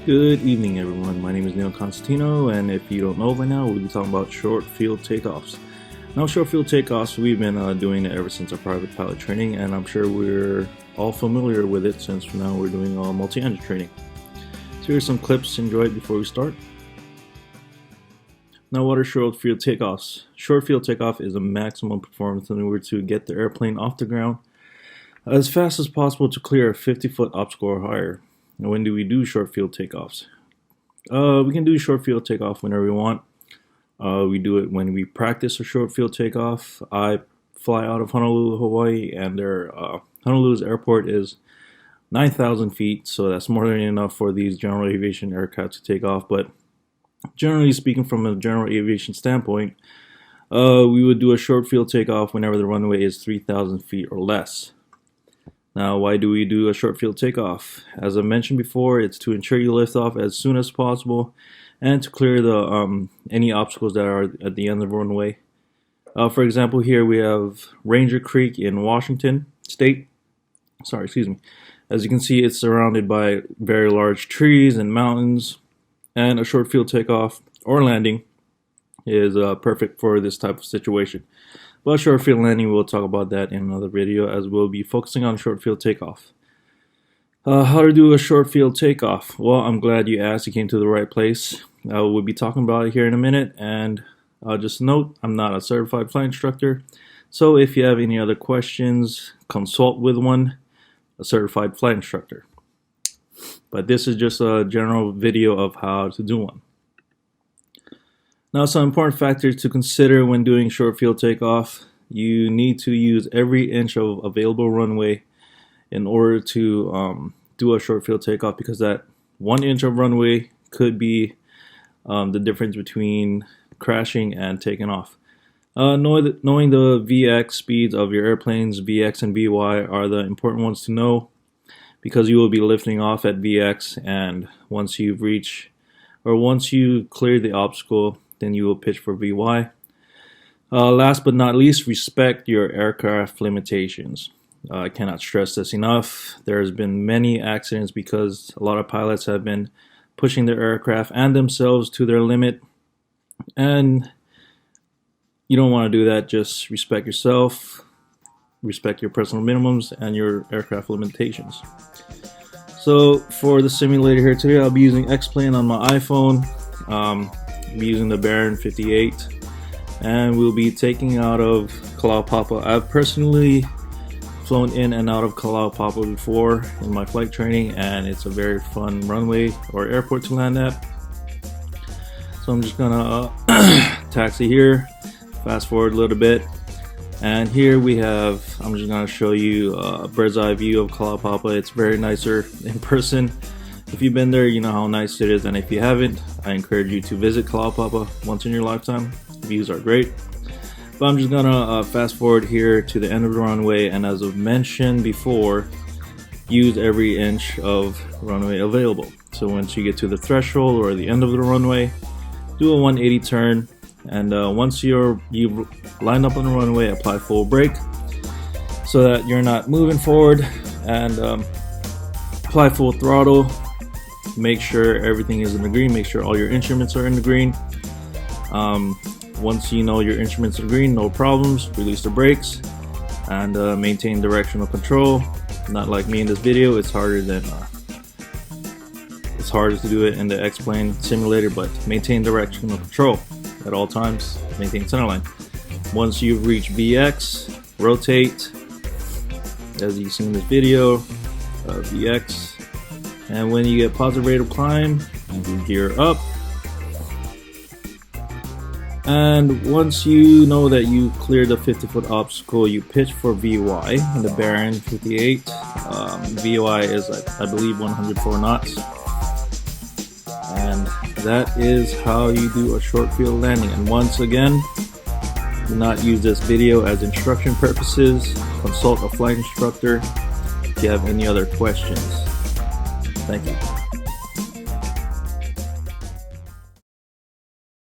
Good evening, everyone. My name is Neil Constantino, and if you don't know by now, we'll be talking about short field takeoffs. Now, short field takeoffs, we've been doing it ever since our private pilot training, and I'm sure we're all familiar with it since now we're doing multi-engine training. So here's some clips. Enjoy it before we start. Now, what are short field takeoffs? Short field takeoff is a maximum performance in order to get the airplane off the ground as fast as possible to clear a 50-foot obstacle or higher. Now, when do we do short field takeoffs? We can do short field takeoff whenever we want. We do it when we practice a short field takeoff. I fly out of Honolulu, Hawaii, and Honolulu's airport is 9,000 feet, so that's more than enough for these general aviation aircraft to take off. But generally speaking, from a general aviation standpoint, we would do a short field takeoff whenever the runway is 3,000 feet or less. Now, why do we do a short field takeoff? As I mentioned before, it's to ensure you lift off as soon as possible and to clear the any obstacles that are at the end of the runway. For example, here we have Ranger Creek in Washington State. As you can see, it's surrounded by very large trees and mountains, and a short field takeoff or landing is perfect for this type of situation. But short field landing, we'll talk about that in another video, as we'll be focusing on short field takeoff. How to do a short field takeoff? Well, I'm glad you asked. You came to the right place. We'll be talking about it here in a minute. And just note, I'm not a certified flight instructor. So if you have any other questions, consult with a certified flight instructor. But this is just a general video of how to do one. Now, some important factors to consider when doing short field takeoff. You need to use every inch of available runway in order to do a short field takeoff, because that 1 inch of runway could be the difference between crashing and taking off. Knowing the VX speeds of your airplanes, VX and VY, are the important ones to know, because you will be lifting off at VX, and once you clear the obstacle, then you will pitch for VY. Last but not least, respect your aircraft limitations. I cannot stress this enough. There's been many accidents because a lot of pilots have been pushing their aircraft and themselves to their limit, and you don't want to do that. Just respect yourself, respect your personal minimums and your aircraft limitations. So for the simulator here today, I'll be using X-Plane on my iPhone. I'll be using the Baron 58, and we'll be taking out of Kalaupapa. I've personally flown in and out of Kalaupapa before in my flight training, and it's a very fun runway or airport to land at. So I'm just gonna taxi here, fast forward a little bit, and here we have, I'm just gonna show you a bird's eye view of Kalaupapa. It's very nicer in person. If you've been there, you know how nice it is, and if you haven't, I encourage you to visit Kalaupapa once in your lifetime. Views are great. But I'm just gonna fast forward here to the end of the runway, and as I've mentioned before, use every inch of runway available. So once you get to the threshold or the end of the runway, do a 180 turn, and once you've lined up on the runway, apply full brake so that you're not moving forward, and apply full throttle. Make sure everything is in the green. Make sure all your instruments are in the green. Once you know your instruments are green, no problems, release the brakes and maintain directional control. Not like me in this video, it's harder to do it in the X-Plane simulator, but maintain directional control at all times. Maintain centerline. Once you've reached VX, rotate, as you see in this video, VX. And when you get positive rate of climb, you gear up. And once you know that you cleared the 50-foot obstacle, you pitch for VY in the Baron 58. VY is, I believe, 104 knots. And that is how you do a short field landing. And once again, do not use this video as instruction purposes. Consult a flight instructor if you have any other questions. Thank you.